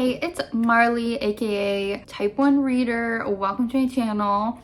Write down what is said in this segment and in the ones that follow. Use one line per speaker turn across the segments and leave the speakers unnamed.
Hey, it's Marley, aka Type 1 Reader. Welcome to my channel.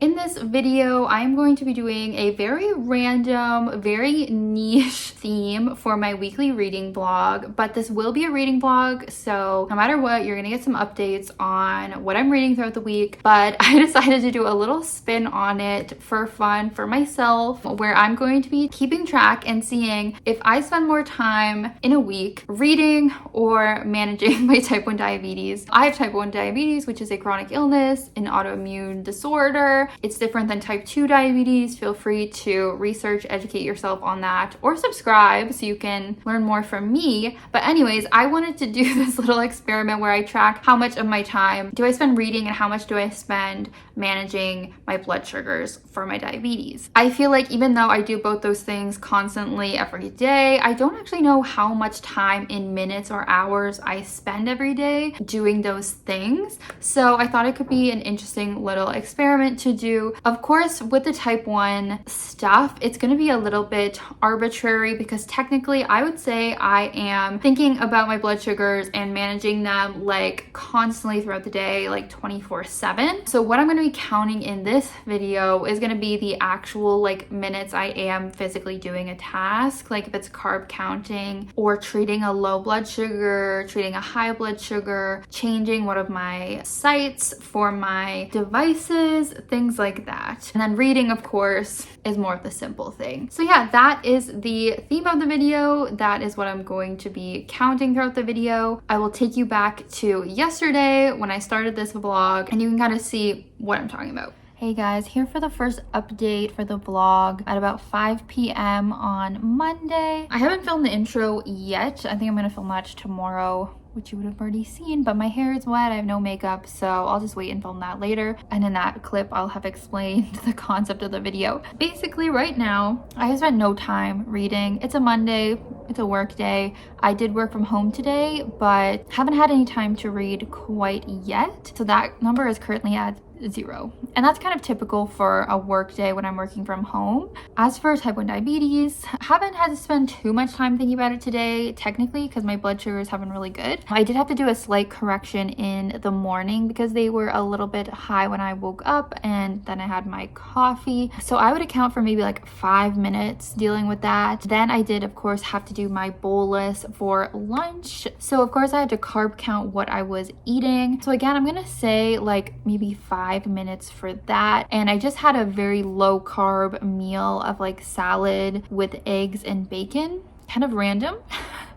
In this video, I am going to be doing a very random, very niche theme for my weekly reading blog, but this will be a reading blog, so no matter what, you're gonna get some updates on what I'm reading throughout the week. But I decided to do a little spin on it for fun for myself, where I'm going to be keeping track and seeing if I spend more time in a week reading or managing my type 1 diabetes. I have type 1 diabetes, which is a chronic illness, an autoimmune disorder. It's different than type 2 diabetes. Feel free to research, educate yourself on that, or subscribe so you can learn more from me. But anyways, I wanted to do this little experiment where I track how much of my time do I spend reading and how much do I spend managing my blood sugars for my diabetes. I feel like even though I do both those things constantly every day, I don't actually know how much time in minutes or hours I spend every day doing those things. So I thought it could be an interesting little experiment to do. Of course, with the type 1 stuff, it's going to be a little bit arbitrary because technically I would say I am thinking about my blood sugars and managing them like constantly throughout the day, like 24/7. So what I'm going to be counting in this video is going to be the actual like minutes I am physically doing a task, like if it's carb counting or treating a low blood sugar, treating a high blood sugar, changing one of my sites for my devices, things like that. And then reading, of course, is more of the simple thing. So yeah, that is the theme of the video. That is what I'm going to be counting throughout the video. I will take you back to yesterday when I started this vlog and you can kind of see what I'm talking about. Hey guys, here for the first update for the vlog at about 5 p.m. on Monday. I haven't filmed the intro yet. I think I'm gonna film that tomorrow, which you would have already seen, but my hair is wet, I have no makeup, so I'll just wait and film that later. And in that clip, I'll have explained the concept of the video. Basically, right now, I have spent no time reading. It's a Monday, it's a work day. I did work from home today, but haven't had any time to read quite yet. So that number is currently at 0. And that's kind of typical for a work day when I'm working from home. As for type 1 diabetes, haven't had to spend too much time thinking about it today, technically, because my blood sugars have been really good. I did have to do a slight correction in the morning because they were a little bit high when I woke up and then I had my coffee. So I would account for maybe like 5 minutes dealing with that. Then I did, of course, have to do my bolus for lunch. So of course I had to carb count what I was eating. So again, I'm gonna say like maybe 5 minutes for that. And I just had a very low carb meal of like salad with eggs and bacon. Kind of random,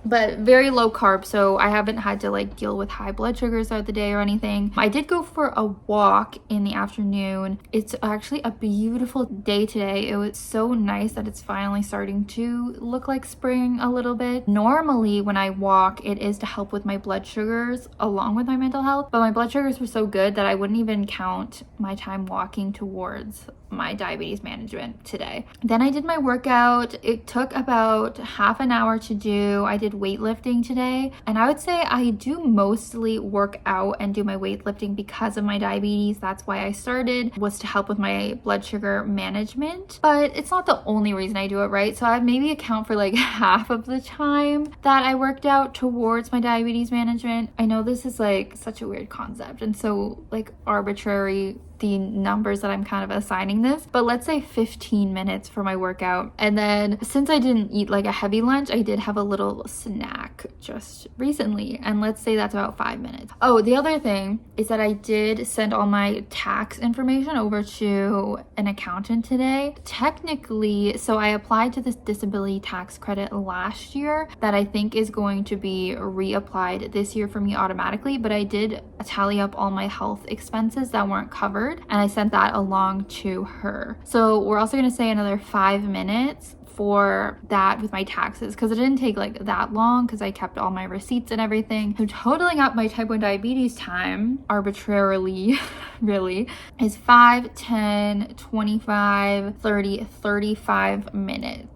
but very low carb, so I haven't had to like deal with high blood sugars throughout the day or anything. I did go for a walk in the afternoon. It's actually a beautiful day today. It was so nice that it's finally starting to look like spring a little bit. Normally when I walk, it is to help with my blood sugars along with my mental health, but my blood sugars were so good that I wouldn't even count my time walking towards my diabetes management today. Then I did my workout. It took about half an hour to do. I did weightlifting today, and I would say I do mostly work out and do my weightlifting because of my diabetes. That's why I started, was to help with my blood sugar management, but it's not the only reason I do it, right? So I maybe account for like half of the time that I worked out towards my diabetes management. I know this is like such a weird concept and so like arbitrary, the numbers that I'm kind of assigning this, but let's say 15 minutes for my workout. And then since I didn't eat like a heavy lunch, I did have a little snack just recently, and let's say that's about 5 minutes. Oh, the other thing is that I did send all my tax information over to an accountant today. Technically, so I applied to this disability tax credit last year that I think is going to be reapplied this year for me automatically, but I did tally up all my health expenses that weren't covered, and I sent that along to her. So we're also going to say another 5 minutes for that with my taxes, because it didn't take like that long because I kept all my receipts and everything. So totaling up my type 1 diabetes time arbitrarily really is 5, 10, 25, 30, 35 minutes.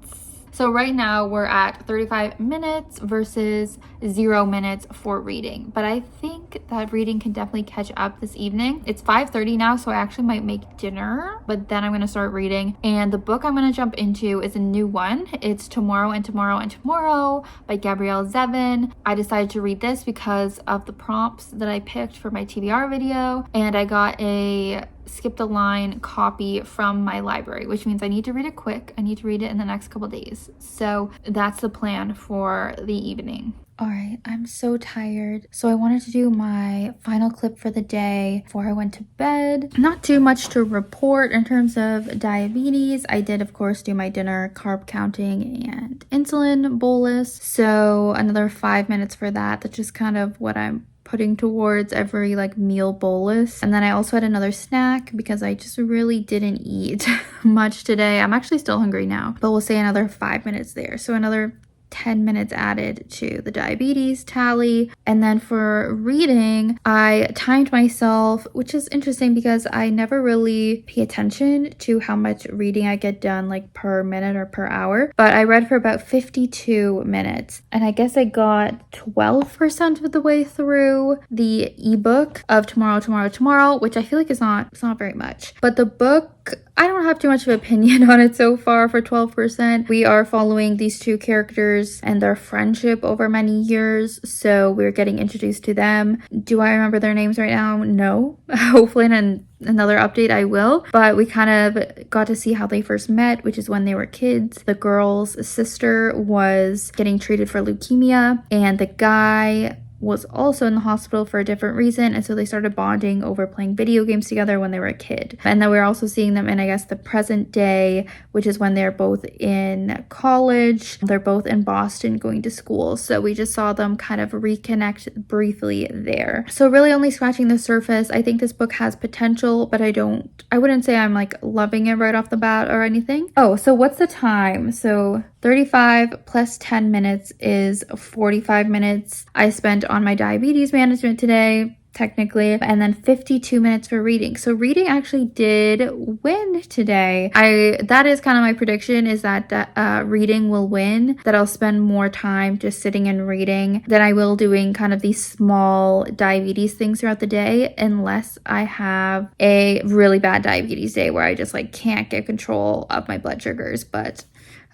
So right now we're at 35 minutes versus 0 minutes for reading. But I think that reading can definitely catch up this evening. It's 5:30 now, so I actually might make dinner, but then I'm going to start reading. And the book I'm going to jump into is a new one. It's Tomorrow and Tomorrow and Tomorrow by Gabrielle Zevin. I decided to read this because of the prompts that I picked for my TBR video, and I got a skip the line copy from my library, which means I need to read it quick. I need to read it in the next couple days. So that's the plan for the evening. All right, I'm so tired. So I wanted to do my final clip for the day before I went to bed. Not too much to report in terms of diabetes. I did, of course, do my dinner, carb counting, and insulin bolus. So another 5 minutes for that. That's just kind of what I'm putting towards every like meal bolus. And then I also had another snack because I just really didn't eat much today. I'm actually still hungry now, but we'll say another 5 minutes there. So another 10 minutes added to the diabetes tally. And then for reading, I timed myself, which is interesting because I never really pay attention to how much reading I get done like per minute or per hour. But I read for about 52 minutes. And I guess I got 12% of the way through the ebook of Tomorrow, Tomorrow, Tomorrow, which I feel like it's not very much. But the book, I don't have too much of an opinion on it so far for 12%. We are following these two characters and their friendship over many years, so we're getting introduced to them. Do I remember their names right now? No. Hopefully in another update I will, but we kind of got to see how they first met, which is when they were kids. The girl's sister was getting treated for leukemia, and the guy was also in the hospital for a different reason, and so they started bonding over playing video games together when they were a kid. And then we're also seeing them in, I guess, the present day, which is when they're both in college. They're both in Boston going to school, so we just saw them kind of reconnect briefly there. So really only scratching the surface. I think this book has potential, but I wouldn't say I'm like loving it right off the bat or anything. Oh, so what's the time? So 35 plus 10 minutes is 45 minutes I spent on my diabetes management today, technically, and then 52 minutes for reading. So reading actually did win today. That is kind of my prediction, is that reading will win, that I'll spend more time just sitting and reading than I will doing kind of these small diabetes things throughout the day, unless I have a really bad diabetes day where I just like can't get control of my blood sugars. But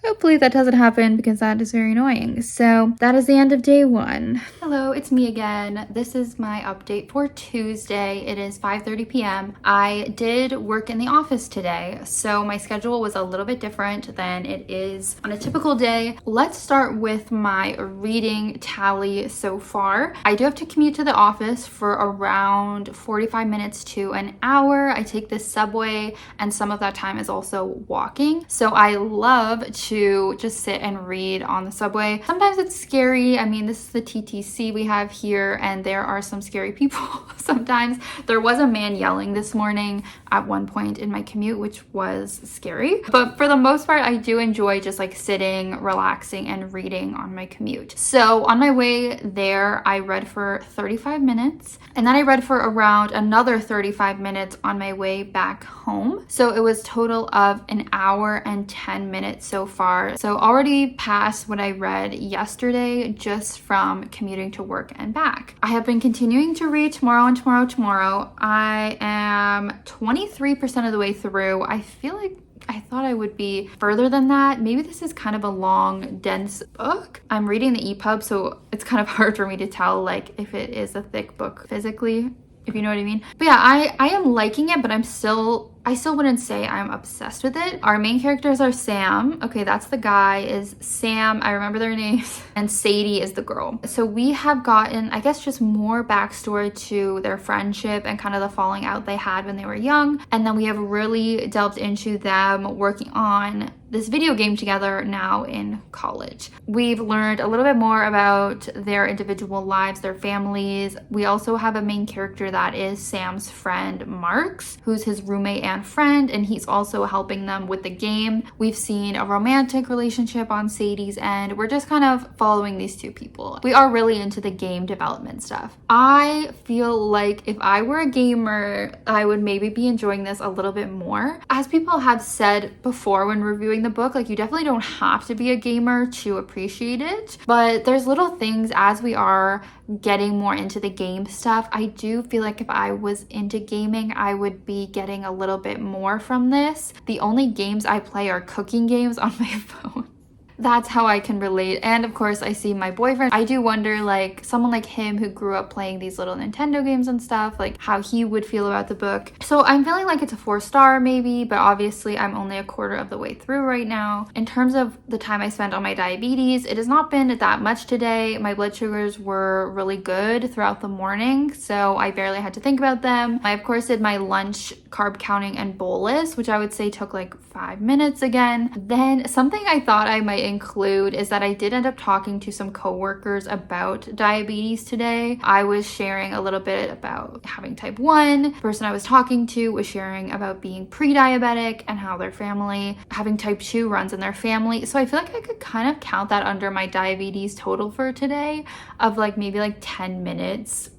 hopefully that doesn't happen because that is very annoying. So that is the end of day one. Hello, it's me again. This is my update for Tuesday. It is 5:30 p.m. I did work in the office today, so my schedule was a little bit different than it is on a typical day. Let's start with my reading tally so far. I do have to commute to the office for around 45 minutes to an hour. I take this subway, and some of that time is also walking. So I love to just sit and read on the subway. Sometimes it's scary. I mean, this is the TTC we have here, and there are some scary people sometimes. There was a man yelling this morning at one point in my commute, which was scary. But for the most part, I do enjoy just like sitting, relaxing, and reading on my commute. So on my way there, I read for 35 minutes, and then I read for around another 35 minutes on my way back home. So it was total of an hour and 10 minutes so far. So already past what I read yesterday just from commuting to work and back. I have been continuing to read Tomorrow and Tomorrow, Tomorrow. I am 23% of the way through. I feel like I thought I would be further than that. Maybe this is kind of a long, dense book. I'm reading the EPUB, so it's kind of hard for me to tell like if it is a thick book physically, if you know what I mean. But yeah, I am liking it, but I still wouldn't say I'm obsessed with it. Our main characters are Sam. Okay, that's the guy, is Sam. I remember their names. And Sadie is the girl. So we have gotten, I guess, just more backstory to their friendship and kind of the falling out they had when they were young. And then we have really delved into them working on this video game together now in college. We've learned a little bit more about their individual lives, their families. We also have a main character that is Sam's friend, Marks, who's his roommate and friend, and he's also helping them with the game. We've seen a romantic relationship on Sadie's end. We're just kind of following these two people. We are really into the game development stuff. I feel like if I were a gamer, I would maybe be enjoying this a little bit more. As people have said before when reviewing the book. Like, you definitely don't have to be a gamer to appreciate it, but there's little things as we are getting more into the game stuff. I do feel like if I was into gaming, I would be getting a little bit more from this. The only games I play are cooking games on my phone. That's how I can relate. And of course, I see my boyfriend. I do wonder, like, someone like him who grew up playing these little Nintendo games and stuff, like how he would feel about the book. So I'm feeling like it's a 4-star maybe, but obviously I'm only a quarter of the way through right now. In terms of the time I spent on my diabetes, it has not been that much today. My blood sugars were really good throughout the morning, so I barely had to think about them. I of course did my lunch carb counting and bolus, which I would say took like 5 minutes again. Then something I thought I might include is that I did end up talking to some coworkers about diabetes today. I was sharing a little bit about having type 1. The person I was talking to was sharing about being pre-diabetic and how their family having type 2 runs in their family. So I feel like I could kind of count that under my diabetes total for today of like maybe like 10 minutes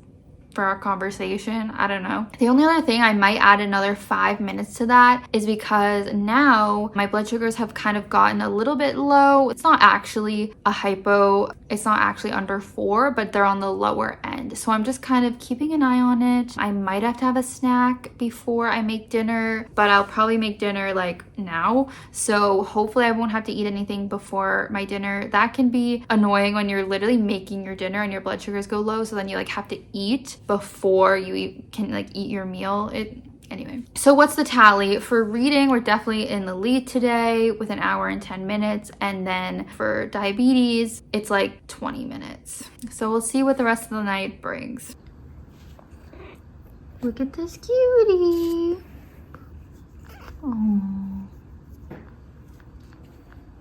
for our conversation. I don't know. The only other thing I might add another 5 minutes to that is because now my blood sugars have kind of gotten a little bit low. It's not actually a hypo, it's not actually under 4, but they're on the lower end. So I'm just kind of keeping an eye on it. I might have to have a snack before I make dinner, but I'll probably make dinner like now. So hopefully I won't have to eat anything before my dinner. That can be annoying when you're literally making your dinner and your blood sugars go low, so then you like have to eat before you can like eat your meal. Anyway, so what's the tally? For reading, we're definitely in the lead today with 1 hour and 10 minutes. And then for diabetes, it's like 20 minutes. So we'll see what the rest of the night brings. Look at this cutie. Oh.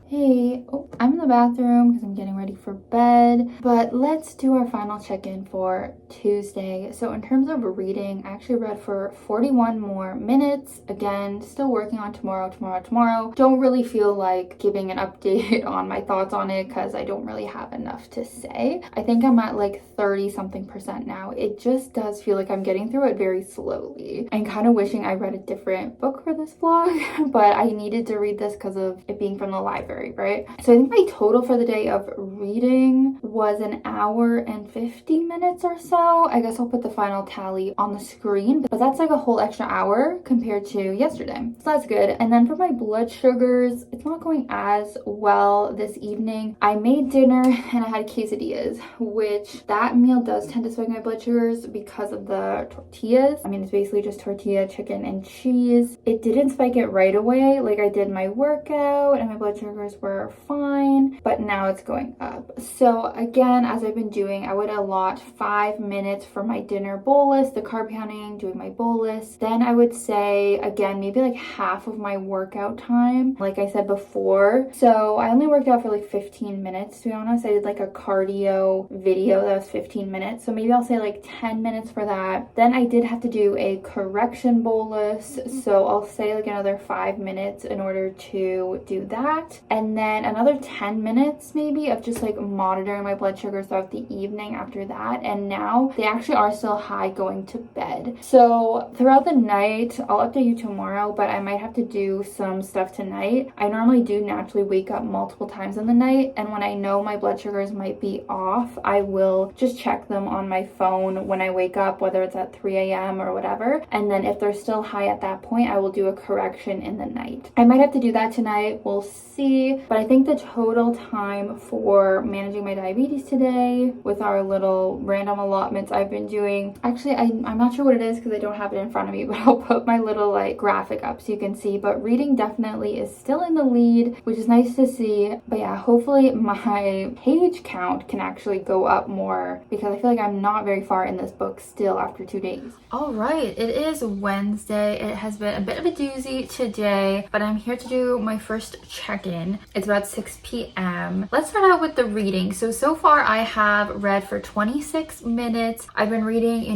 Hey, I'm in the bathroom because I'm getting ready for bed, but let's do our final check-in for Tuesday. So in terms of reading, I actually read for 41 more minutes. Again, still working on tomorrow. Don't really feel like giving an update on my thoughts on it because I don't really have enough to say. I think I'm at like 30-something% now. It just does feel like I'm getting through it very slowly. I'm kind of wishing I read a different book for this vlog, but I needed to read this because of it being from the library, right? So I think my total for the day of reading was 1 hour and 50 minutes or so. I guess I'll put the final tally on the screen, but that's like a whole extra hour compared to yesterday. So that's good. And then for my blood sugars, it's not going as well this evening. I made dinner and I had quesadillas, which that meal does tend to spike my blood sugars because of the tortillas. I mean, it's basically just tortilla, chicken, and cheese. It didn't spike it right away. Like, I did my workout and my blood sugars were fine, but now it's going up. So again, as I've been doing, I would allot 5 minutes for my dinner bolus, the carb counting, doing my bolus. Then I would say, again, maybe like half of my workout time, like I said before. So I only worked out for like 15 minutes, to be honest. I did like a cardio video that was 15 minutes. So maybe I'll say like 10 minutes for that. Then I did have to do a correction bolus. So I'll say like another 5 minutes in order to do that. And then another 10 minutes maybe of just like monitoring my blood sugar throughout the evening after that. And now they actually are still high going to bed. So throughout the night, I'll update you tomorrow, but I might have to do some stuff tonight. I normally do naturally wake up multiple times in the night, and when I know my blood sugars might be off, I will just check them on my phone when I wake up, whether it's at 3 a.m. or whatever. And then if they're still high at that point, I will do a correction in the night. I might have to do that tonight. We'll see. But I think the total time for managing my diabetes today with our little random allotments I've been doing, actually I'm not sure what it is because I don't have it in front of me, but I'll put my little like graphic up so you can see. But reading definitely is still in the lead, which is nice to see. But yeah, hopefully my page count can actually go up more because I feel like I'm not very far in this book still after 2 days. All right, it is Wednesday. It has been a bit of a doozy today, but I'm here to do my first check-in. It's about 6 p.m. Let's start out with the reading. So far I have read for 26 minutes. I've been reading,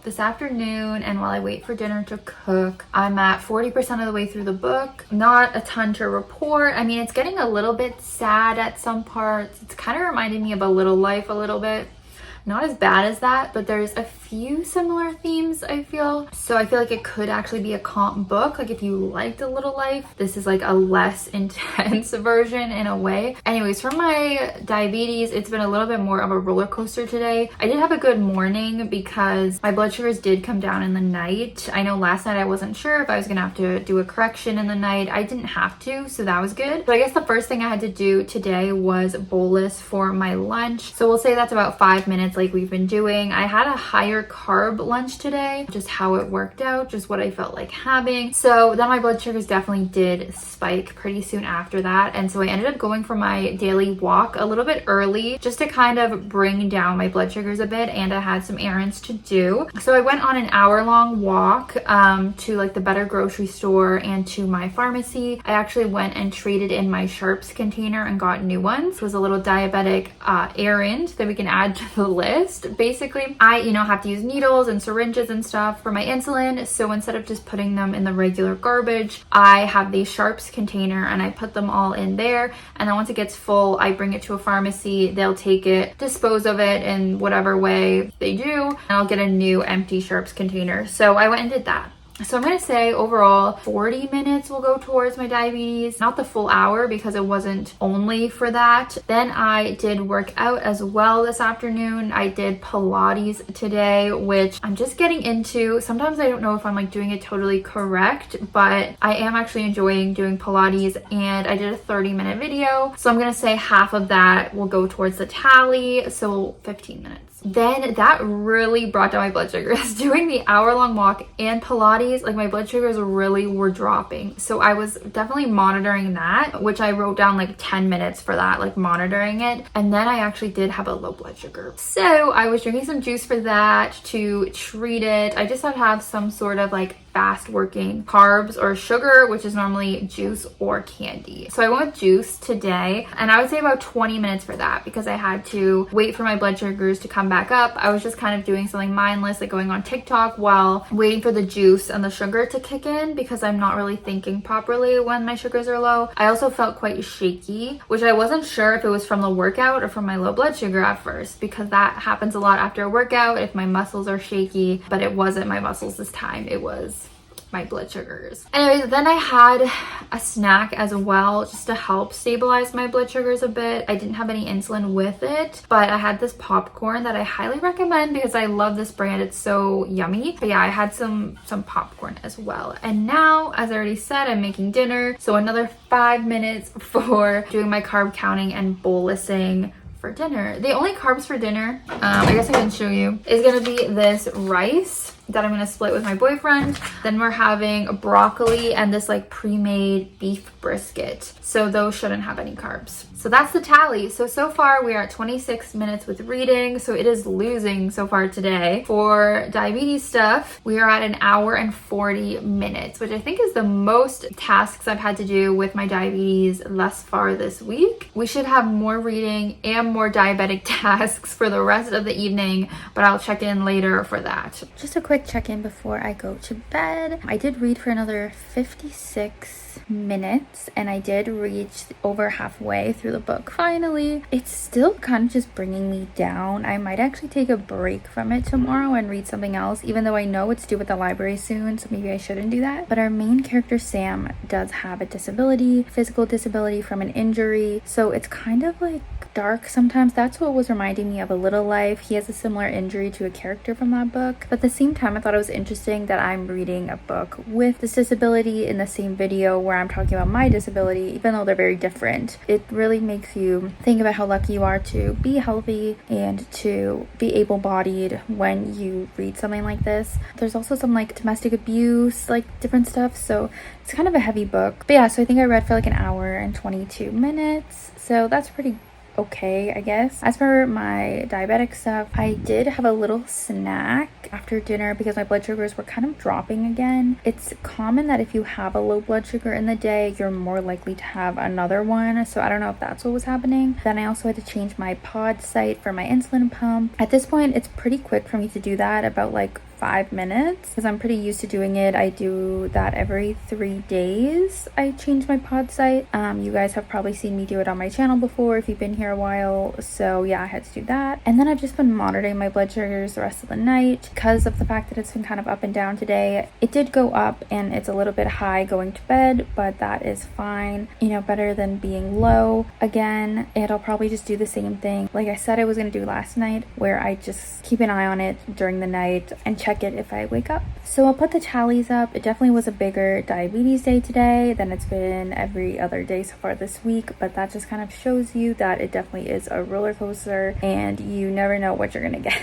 this afternoon, and while I wait for dinner to cook, I'm at 40% of the way through the book. Not a ton to report. I mean, it's getting a little bit sad at some parts. It's kind of reminding me of A Little Life a little bit. not as bad as that, but there's a few similar themes, I feel. So I feel like it could actually be a comp book. Like if you liked A Little Life, this is like a less intense version in a way. Anyways, for my diabetes, it's been a little bit more of a roller coaster today. I did have a good morning because my blood sugars did come down in the night. I know last night I wasn't sure if I was gonna have to do a correction in the night. I didn't have to, so that was good. But I guess the first thing I had to do today was bolus for my lunch. So we'll say that's about 5 minutes like we've been doing. I had a higher carb lunch today, just how it worked out, just what I felt like having. So then my blood sugars definitely did spike pretty soon after that. And so I ended up going for my daily walk a little bit early just to kind of bring down my blood sugars a bit, and I had some errands to do. So I went on an hour-long walk to like the Better grocery store and to my pharmacy. I actually went and traded in my Sharps container and got new ones. It was a little diabetic errand that we can add to the list. Basically, I have to use needles and syringes and stuff for my insulin. So instead of just putting them in the regular garbage, I have the Sharps container and I put them all in there. And then once it gets full, I bring it to a pharmacy. They'll take it, dispose of it in whatever way they do, and I'll get a new empty Sharps container. So I went and did that. So I'm going to say overall 40 minutes will go towards my diabetes, not the full hour because it wasn't only for that. Then I did work out as well this afternoon. I did Pilates today, which I'm just getting into. Sometimes I don't know if I'm like doing it totally correct, but I am actually enjoying doing Pilates, and I did a 30-minute video. So I'm going to say half of that will go towards the tally, so 15 minutes. Then that really brought down my blood sugars. Doing the hour-long walk and Pilates, like my blood sugars really were dropping. So I was definitely monitoring that, which I wrote down like 10 minutes for that, like monitoring it. And then I actually did have a low blood sugar. So I was drinking some juice for that to treat it. I just had to have some sort of like fast working carbs or sugar, which is normally juice or candy. So I went with juice today, and I would say about 20 minutes for that because I had to wait for my blood sugars to come back up. I was just kind of doing something mindless, like going on TikTok while waiting for the juice and the sugar to kick in because I'm not really thinking properly when my sugars are low. I also felt quite shaky, which I wasn't sure if it was from the workout or from my low blood sugar at first, because that happens a lot after a workout if my muscles are shaky, but it wasn't my muscles this time. It was my blood sugars. Anyways, then I had a snack as well just to help stabilize my blood sugars a bit. I didn't have any insulin with it, but I had this popcorn that I highly recommend because I love this brand. It's so yummy. But yeah, I had some popcorn as well. And now, as I already said, I'm making dinner. So another 5 minutes for doing my carb counting and bolusing for dinner. The only carbs for dinner, I guess I can show you, is gonna be this rice that I'm gonna split with my boyfriend. Then we're having broccoli and this like pre-made beef brisket. So those shouldn't have any carbs. So that's the tally. So far we are at 26 minutes with reading. So it is losing so far today. For diabetes stuff, we are at an hour and 40 minutes, which I think is the most tasks I've had to do with my diabetes thus far this week. We should have more reading and more diabetic tasks for the rest of the evening, but I'll check in later for that. Just a quick check-in before I go to bed. I did read for another 56 minutes, and I did reach over halfway through the book finally. It's still kind of just bringing me down. I might actually take a break from it tomorrow and read something else, even though I know it's due at the library soon, so maybe I shouldn't do that. But our main character Sam does have a disability, physical disability from an injury, so it's kind of like dark sometimes. That's what was reminding me of A Little Life. He has a similar injury to a character from that book, but at the same time I thought it was interesting that I'm reading a book with this disability in the same video where I'm talking about my disability, even though they're very different. It really makes you think about how lucky you are to be healthy and to be able-bodied when you read something like this. There's also some like domestic abuse, like different stuff, so it's kind of a heavy book. But yeah, so I think I read for like an hour and 22 minutes, so that's pretty okay, I guess. As for my diabetic stuff, I did have a little snack after dinner because my blood sugars were kind of dropping again. It's common that if you have a low blood sugar in the day, you're more likely to have another one, so I don't know if that's what was happening. Then I also had to change my pod site for my insulin pump. At this point, it's pretty quick for me to do that, about like 5 minutes because I'm pretty used to doing it. I do that every 3 days. I change my pod site. You guys have probably seen me do it on my channel before if you've been here a while. So yeah, I had to do that. And then I've just been monitoring my blood sugars the rest of the night because of the fact that it's been kind of up and down today. It did go up and it's a little bit high going to bed, but that is fine. You know, better than being low again. And I'll probably just do the same thing like I said I was going to do last night, where I just keep an eye on it during the night and check it if I wake up. So I'll put the tallies up. It definitely was a bigger diabetes day today than it's been every other day so far this week, but that just kind of shows you that it definitely is a roller coaster and you never know what you're gonna get.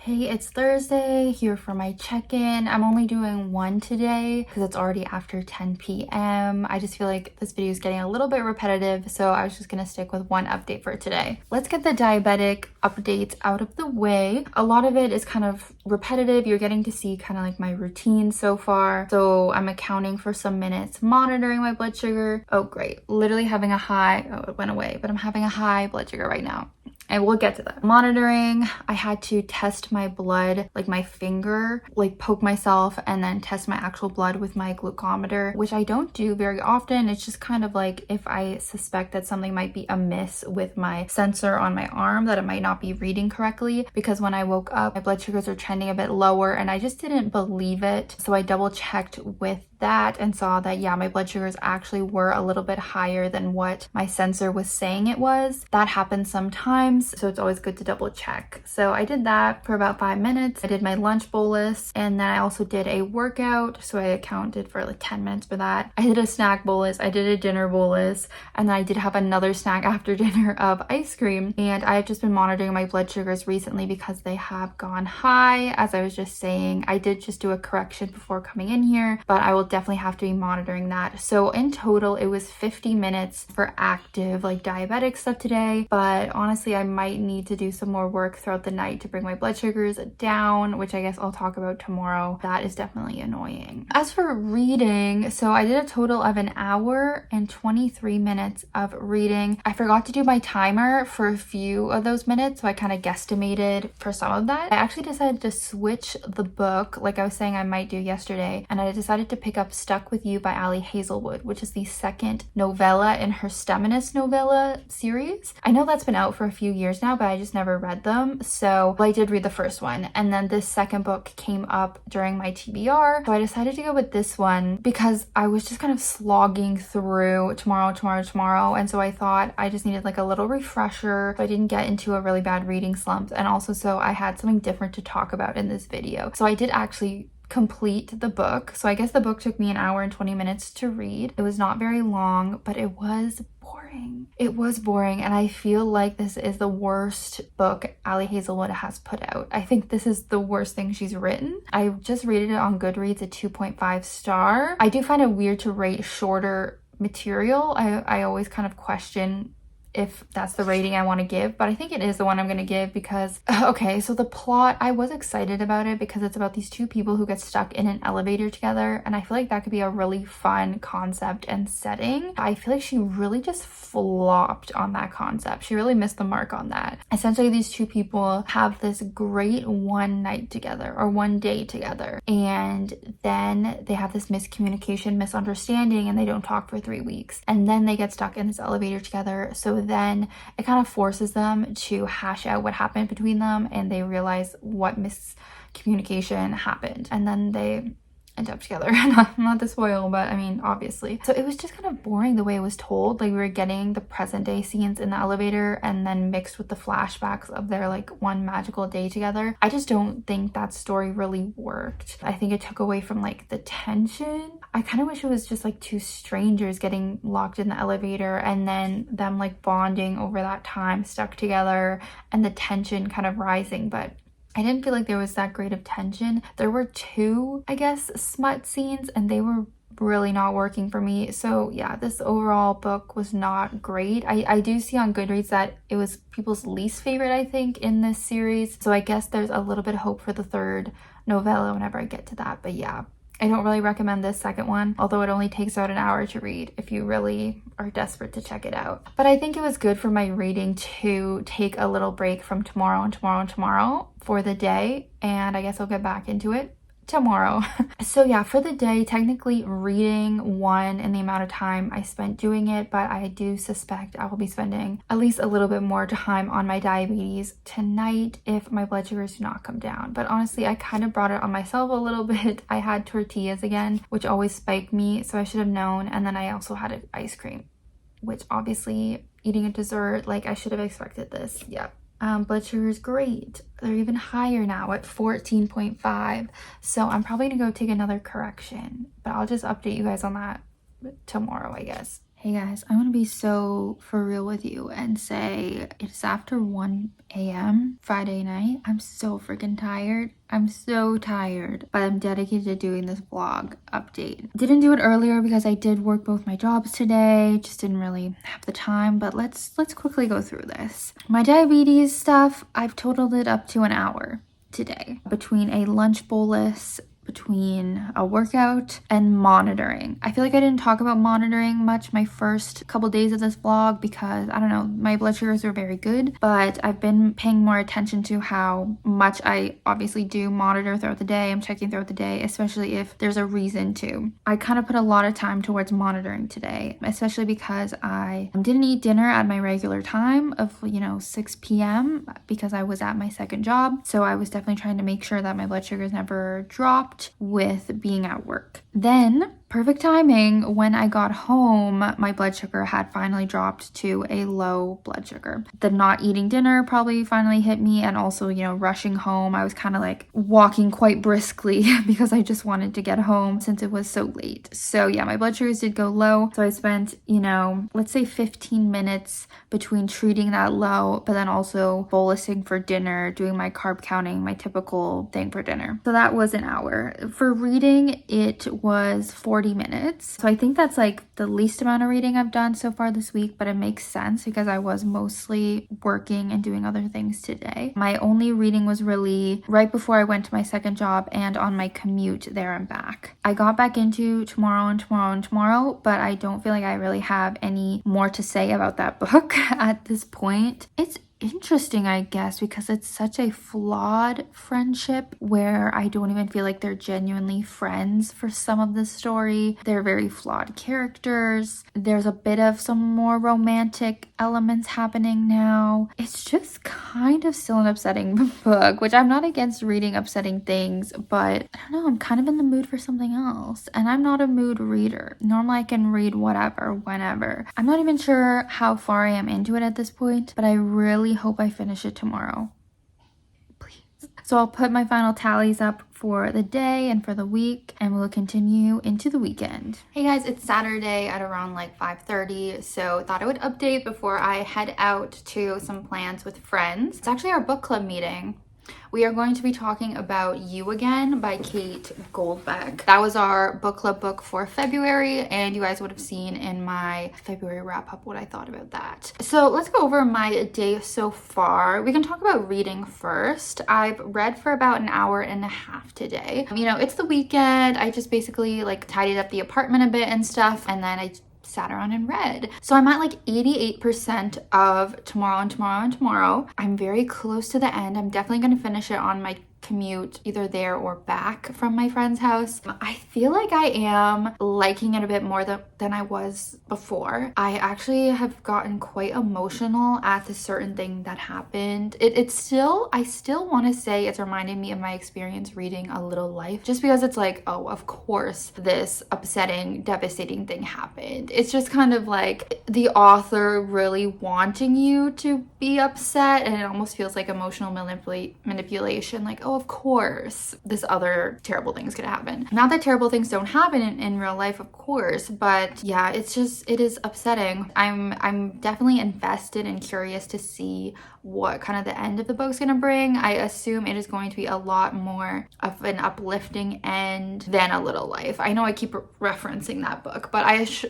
Hey, it's Thursday, here for my check-in. I'm only doing one today because it's already after 10 p.m. I just feel like this video is getting a little bit repetitive, so I was just gonna stick with one update for today. Let's get the diabetic updates out of the way. A lot of it is kind of repetitive. You're getting to see kind of like my routine so far. So I'm accounting for some minutes, monitoring my blood sugar. Oh, great. Literally having a high, oh, it went away, but I'm having a high blood sugar right now. And we'll get to that. Monitoring, I had to test my blood, like my finger, like poke myself and then test my actual blood with my glucometer, which I don't do very often. It's just kind of like if I suspect that something might be amiss with my sensor on my arm, that it might not be reading correctly, because when I woke up, my blood sugars are trending a bit lower and I just didn't believe it. So I double checked with that and saw that, yeah, my blood sugars actually were a little bit higher than what my sensor was saying it was. That happens sometimes, so it's always good to double check. So I did that for about 5 minutes. I did my lunch bolus, and then I also did a workout, so I accounted for like 10 minutes for that. I did a snack bolus, I did a dinner bolus, and then I did have another snack after dinner of ice cream. And I've just been monitoring my blood sugars recently because they have gone high. As I was just saying, I did just do a correction before coming in here, but I will definitely have to be monitoring that. So in total, it was 50 minutes for active like diabetic stuff today, but honestly, I might need to do some more work throughout the night to bring my blood sugars down, which I guess I'll talk about tomorrow. That is definitely annoying. As for reading, so I did a total of an hour and 23 minutes of reading. I forgot to do my timer for a few of those minutes, so I kind of guesstimated for some of that. I actually decided to switch the book, like I was saying I might do yesterday, and I decided to pick up Stuck With You by Ali Hazelwood, which is the second novella in her Steminist novella series. I know that's been out for a few years now, but I just never read them. So I did read the first one, and then this second book came up during my TBR. So I decided to go with this one because I was just kind of slogging through tomorrow. And so I thought I just needed like a little refresher so I didn't get into a really bad reading slump. And also so I had something different to talk about in this video. So I did actually complete the book. So I guess the book took me an hour and 20 minutes to read. It was not very long, but it was boring. It was boring, and I feel like this is the worst book Ali Hazelwood has put out. I think this is the worst thing she's written. I just rated it on Goodreads a 2.5 star. I do find it weird to rate shorter material. I always kind of question if that's the rating I want to give, but I think it is the one I'm going to give because, okay, so the plot, I was excited about it because it's about these two people who get stuck in an elevator together, and I feel like that could be a really fun concept and setting. I feel like she really just flopped on that concept. She really missed the mark on that. Essentially, these two people have this great one night together or one day together, and then they have this miscommunication, misunderstanding, and they don't talk for 3 weeks, and then they get stuck in this elevator together. So then it kind of forces them to hash out what happened between them, and they realize what miscommunication happened, and then they end up together. Not to spoil, but I mean, obviously. So it was just kind of boring the way it was told. Like we were getting the present day scenes in the elevator and then mixed with the flashbacks of their like one magical day together. I just don't think that story really worked. I think it took away from like the tension. I kind of wish it was just like two strangers getting locked in the elevator and then them like bonding over that time stuck together and the tension kind of rising, but I didn't feel like there was that great of tension. There were two, I guess, smut scenes, and they were really not working for me. So yeah, this overall book was not great. I do see on Goodreads that it was people's least favorite, I think, in this series. So I guess there's a little bit of hope for the third novella whenever I get to that. But yeah, I don't really recommend this second one, although it only takes about an hour to read if you really are desperate to check it out. But I think it was good for my reading to take a little break from tomorrow and tomorrow and tomorrow for the day, and I guess I'll get back into it tomorrow. So yeah, for the day, technically reading one in the amount of time I spent doing it, but I do suspect I will be spending at least a little bit more time on my diabetes tonight if my blood sugars do not come down. But honestly, I kind of brought it on myself a little bit. I had tortillas again, which always spike me, so I should have known. And then I also had an ice cream, which obviously eating a dessert, like I should have expected this. Yep. Blood sugar is great. They're even higher now at 14.5. So I'm probably gonna go take another correction, but I'll just update you guys on that tomorrow, I guess. Hey guys, I'm gonna be so for real with you and say it's after 1 a.m. Friday night. I'm so freaking tired. I'm so tired, but I'm dedicated to doing this vlog update. Didn't do it earlier because I did work both my jobs today. Just didn't really have the time, but let's quickly go through this. My diabetes stuff, I've totaled it up to an hour today between a lunch bolus, between a workout and monitoring. I feel like I didn't talk about monitoring much my first couple days of this vlog because I don't know, my blood sugars are very good, but I've been paying more attention to how much I obviously do monitor throughout the day. I'm checking throughout the day, especially if there's a reason to. I kind of put a lot of time towards monitoring today, especially because I didn't eat dinner at my regular time of 6 p.m. because I was at my second job. So I was definitely trying to make sure that my blood sugars never dropped with being at work. Then, perfect timing, when I got home, my blood sugar had finally dropped to a low blood sugar. The not eating dinner probably finally hit me, and also, rushing home. I was kind of like walking quite briskly because I just wanted to get home since it was so late. So yeah, my blood sugars did go low. So I spent, let's say 15 minutes between treating that low, but then also bolusing for dinner, doing my carb counting, my typical thing for dinner. So that was an hour. For reading, it was 40 minutes. So I think that's like the least amount of reading I've done so far this week, but it makes sense because I was mostly working and doing other things today. My only reading was really right before I went to my second job and on my commute there and back. I got back into tomorrow and tomorrow and tomorrow, but I don't feel like I really have any more to say about that book at this point. It's interesting, I guess, because it's such a flawed friendship where I don't even feel like they're genuinely friends for some of the story. They're very flawed characters. There's a bit of some more romantic elements happening now. It's just kind of still an upsetting book, which I'm not against reading upsetting things, but I don't know, I'm kind of in the mood for something else, and I'm not a mood reader. Normally I can read whatever, whenever. I'm not even sure how far I am into it at this point, but I really hope I finish it tomorrow. Please. So I'll put my final tallies up for the day and for the week, and we'll continue into the weekend. Hey guys, it's Saturday at around like 5:30, so thought I would update before I head out to some plans with friends. It's actually our book club meeting. We are going to be talking about You Again by Kate Goldbeck. That was our book club book for February, and you guys would have seen in my February wrap up what I thought about that. So let's go over my day so far. We can talk about reading first. I've read for about an hour and a half today. It's the weekend. I just basically like tidied up the apartment a bit and stuff, and then I sat around and read. So I'm at like 88% of tomorrow and tomorrow and tomorrow. I'm very close to the end. I'm definitely going to finish it on my commute either there or back from my friend's house. I feel like I am liking it a bit more than I was before. I actually have gotten quite emotional at the certain thing that happened. I still want to say it's reminding me of my experience reading A Little Life, just because it's like, oh, of course this upsetting, devastating thing happened. It's just kind of like the author really wanting you to be upset, and it almost feels like emotional manipulation, like, oh, of course this other terrible thing is gonna happen. Not that terrible things don't happen in real life, of course, but yeah, it is upsetting. I'm definitely invested and curious to see what kind of the end of the book's gonna bring. I assume it is going to be a lot more of an uplifting end than A Little Life. I know I keep referencing that book, but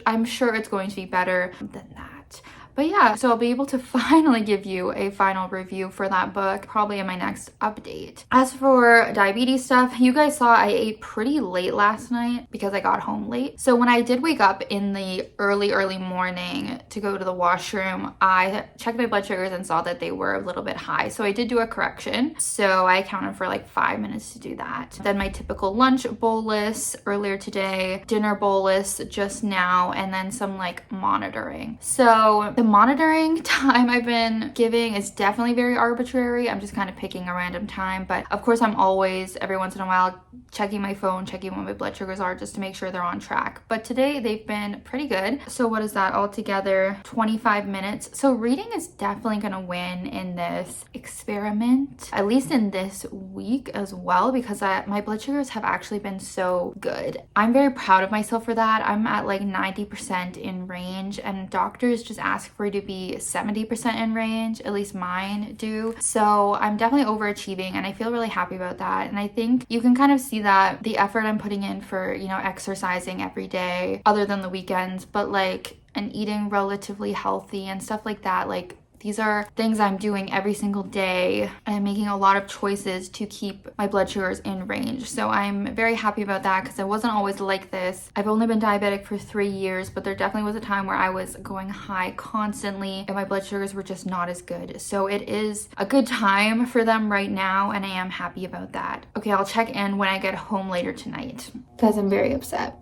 I'm sure it's going to be better than that. But yeah, so I'll be able to finally give you a final review for that book, probably in my next update. As for diabetes stuff, you guys saw I ate pretty late last night because I got home late. So when I did wake up in the early morning to go to the washroom, I checked my blood sugars and saw that they were a little bit high. So I did do a correction. So I accounted for like 5 minutes to do that. Then my typical lunch bolus earlier today, dinner bolus just now, and then some like monitoring. So the monitoring time I've been giving is definitely very arbitrary. I'm just kind of picking a random time, but of course I'm always every once in a while checking my phone, checking what my blood sugars are just to make sure they're on track. But today they've been pretty good. So what is that altogether? 25 minutes. So reading is definitely gonna win in this experiment, at least in this week as well, because my blood sugars have actually been so good. I'm very proud of myself for that. I'm at like 90% in range, and doctors just ask for you to be 70% in range, at least mine do. So I'm definitely overachieving, and I feel really happy about that. And I think you can kind of see that the effort I'm putting in for, you know, exercising every day other than the weekends, but like, and eating relatively healthy and stuff like that, like these are things I'm doing every single day, and I'm making a lot of choices to keep my blood sugars in range. So I'm very happy about that because I wasn't always like this. I've only been diabetic for 3 years, but there definitely was a time where I was going high constantly and my blood sugars were just not as good. So it is a good time for them right now, and I am happy about that. Okay, I'll check in when I get home later tonight because I'm very upset.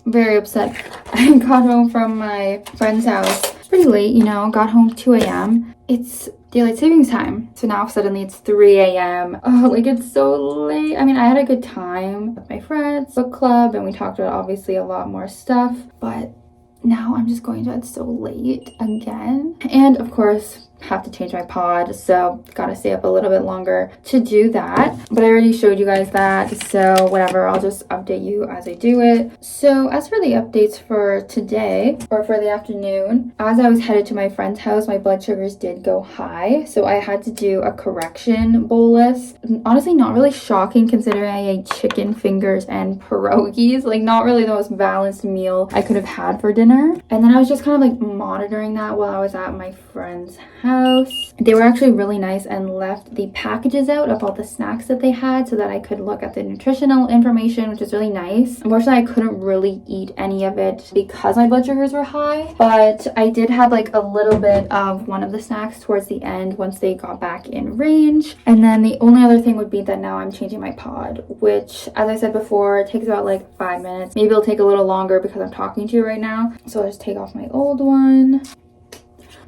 Very upset. I got home from my friend's house pretty late, you know, got home 2 a.m. It's daylight savings time. So now suddenly it's 3 a.m. Oh, like it's so late. I mean, I had a good time with my friends, book club, and we talked about obviously a lot more stuff, but now I'm just going to bed so late again. And of course, have to change my pod, so gotta stay up a little bit longer to do that. But I already showed you guys that, so whatever, I'll just update you as I do it. So as for the updates for today, or for the afternoon, as I was headed to my friend's house, my blood sugars did go high, so I had to do a correction bolus. Honestly, not really shocking considering I ate chicken fingers and pierogies, like not really the most balanced meal I could have had for dinner. And then I was just kind of like monitoring that while I was at my friend's house. They were actually really nice and left the packages out of all the snacks that they had so that I could look at the nutritional information, which is really nice. Unfortunately, I couldn't really eat any of it because my blood sugars were high, but I did have like a little bit of one of the snacks towards the end once they got back in range. And then the only other thing would be that now I'm changing my pod, which, as I said before, it takes about like 5 minutes. Maybe it'll take a little longer because I'm talking to you right now. So I'll just take off my old one.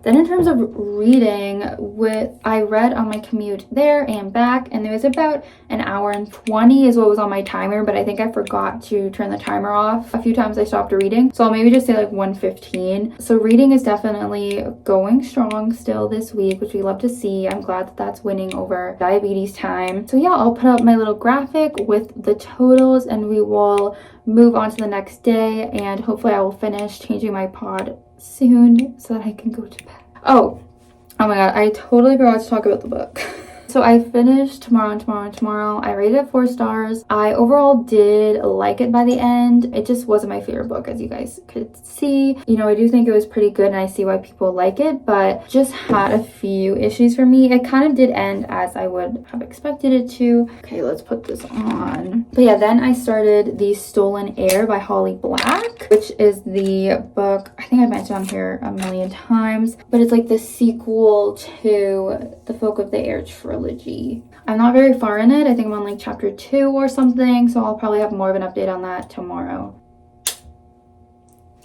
Then in terms of reading, I read on my commute there and back, and it was about an hour and 20 is what was on my timer, but I think I forgot to turn the timer off a few times I stopped reading. So I'll maybe just say like 1:15. So reading is definitely going strong still this week, which we love to see. I'm glad that that's winning over diabetes time. So yeah, I'll put up my little graphic with the totals and we will move on to the next day, and hopefully I will finish changing my pod soon so that I can go to bed. Oh my god, I totally forgot to talk about the book. So I finished tomorrow. I rated it 4 stars. I overall did like it by the end. It just wasn't my favorite book, as you guys could see. You know, I do think it was pretty good and I see why people like it, but just had a few issues for me. It kind of did end as I would have expected it to. Okay, let's put this on. But yeah, then I started The Stolen Heir by Holly Black, which is the book I think I mentioned on here a million times, but it's like the sequel to The Folk of the Heir trilogy. I'm not very far in it. I think I'm on like chapter 2 or something, so I'll probably have more of an update on that tomorrow.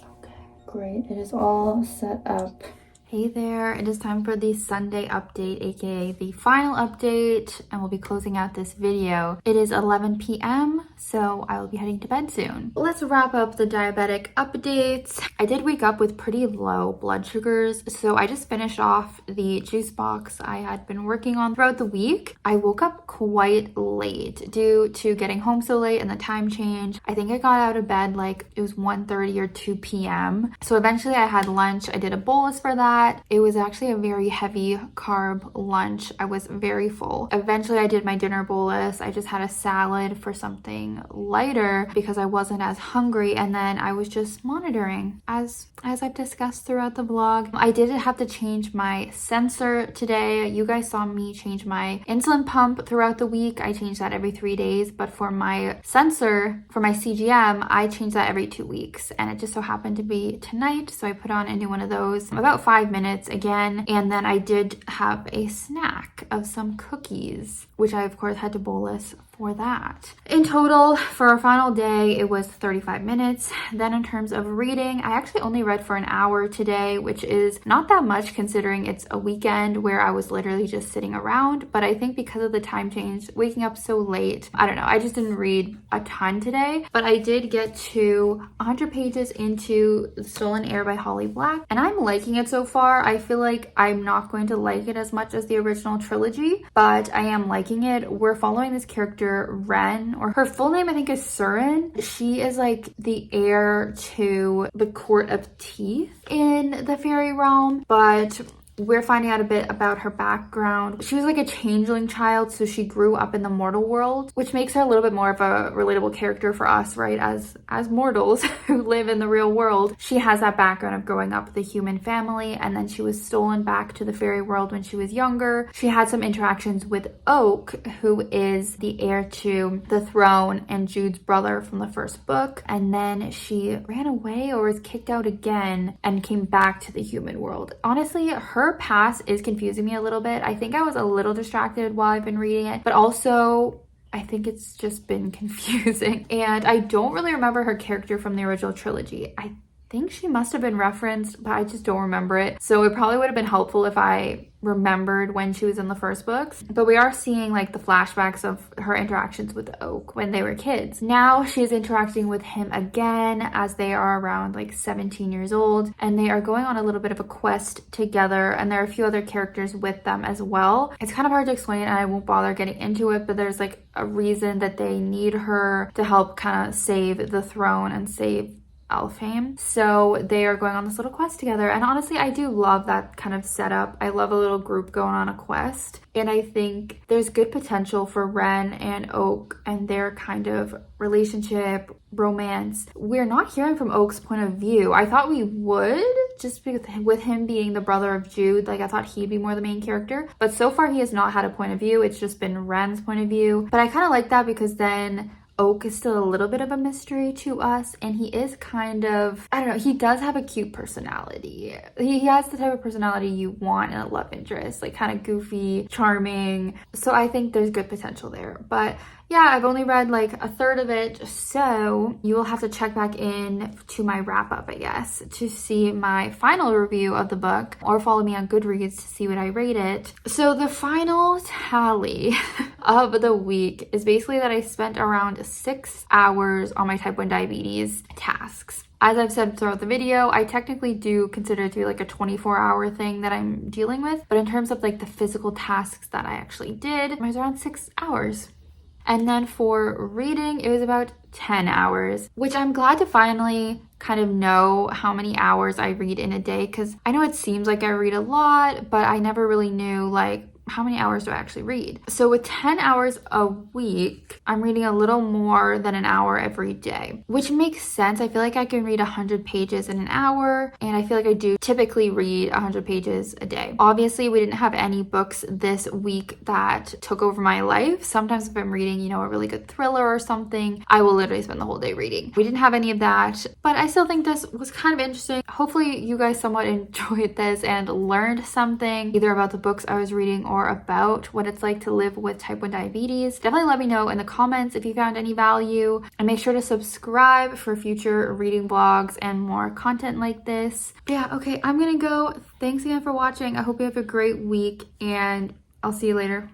Okay, great. It is all set up. Hey there, it is time for the Sunday update, aka the final update, and we'll be closing out this video. It is 11 p.m, so I will be heading to bed soon. Let's wrap up the diabetic updates. I did wake up with pretty low blood sugars, so I just finished off the juice box I had been working on throughout the week. I woke up quite late due to getting home so late and the time change. I think I got out of bed like it was 1:30 or 2 p.m. So eventually I had lunch. I did a bolus for that. It was actually a very heavy carb lunch. I was very full. Eventually I did my dinner bolus. I just had a salad for something lighter because I wasn't as hungry, and then I was just monitoring as I've discussed throughout the vlog. I did have to change my sensor today. You guys saw me change my insulin pump throughout the week. I change that every 3 days, but for my sensor, for my CGM, I change that every 2 weeks, and it just so happened to be tonight, so I put on a new one of those about 5 minutes again, and then I did have a snack of some cookies, which I of course had to bolus for that. In total, for our final day, it was 35 minutes. Then in terms of reading, I actually only read for an hour today, which is not that much considering it's a weekend where I was literally just sitting around. But I think because of the time change, waking up so late, I don't know, I just didn't read a ton today. But I did get to 100 pages into Stolen Heir by Holly Black, and I'm liking it so far. I feel like I'm not going to like it as much as the original trilogy, but I am liking it. We're following this character Ren, or her full name I think is Surin. She is like the heir to the Court of Teeth in the fairy realm, but we're finding out a bit about her background. She was like a changeling child, so she grew up in the mortal world, which makes her a little bit more of a relatable character for us, right? As mortals who live in the real world. She has that background of growing up with a human family, and then she was stolen back to the fairy world when she was younger. She had some interactions with Oak, who is the heir to the throne and Jude's brother from the first book, and then she ran away or was kicked out again and came back to the human world. Honestly, her past is confusing me a little bit. I think I was a little distracted while I've been reading it, but also I think it's just been confusing. And I don't really remember her character from the original trilogy. I think she must have been referenced, but I just don't remember it. So it probably would have been helpful if I remembered when she was in the first books. But we are seeing like the flashbacks of her interactions with Oak when they were kids. Now she's interacting with him again as they are around like 17 years old, and they are going on a little bit of a quest together, and there are a few other characters with them as well. It's kind of hard to explain and I won't bother getting into it, but there's like a reason that they need her to help kind of save the throne and save Alfheim. So they are going on this little quest together, and honestly I do love that kind of setup. I love a little group going on a quest, and I think there's good potential for Ren and Oak and their kind of relationship, romance. We're not hearing from Oak's point of view. I thought we would, just with him being the brother of Jude. Like I thought he'd be more the main character, but so far he has not had a point of view. It's just been Ren's point of view, but I kind of like that because then Oak is still a little bit of a mystery to us, and he is kind of, I don't know, he does have a cute personality. He has the type of personality you want in a love interest, like kind of goofy, charming. So I think there's good potential there. But yeah, I've only read like a third of it, so you will have to check back in to my wrap up, I guess, to see my final review of the book, or follow me on Goodreads to see what I rate it. So the final tally of the week is basically that I spent around 6 hours on my type 1 diabetes tasks. As I've said throughout the video, I technically do consider it to be like a 24-hour thing that I'm dealing with, but in terms of like the physical tasks that I actually did, it was around 6 hours. And then for reading, it was about 10 hours, which I'm glad to finally kind of know how many hours I read in a day, because I know it seems like I read a lot, but I never really knew like how many hours do I actually read. So with 10 hours a week, I'm reading a little more than an hour every day, which makes sense. I feel like I can read 100 pages in an hour, and I feel like I do typically read 100 pages a day. Obviously, we didn't have any books this week that took over my life. Sometimes if I'm reading, you know, a really good thriller or something, I will literally spend the whole day reading. We didn't have any of that, but I still think this was kind of interesting. Hopefully you guys somewhat enjoyed this and learned something, either about the books I was reading or about what it's like to live with type 1 diabetes. Definitely let me know in the comments if you found any value, and make sure to subscribe for future reading vlogs and more content like this. Yeah, okay, I'm gonna go. Thanks again for watching. I hope you have a great week, and I'll see you later.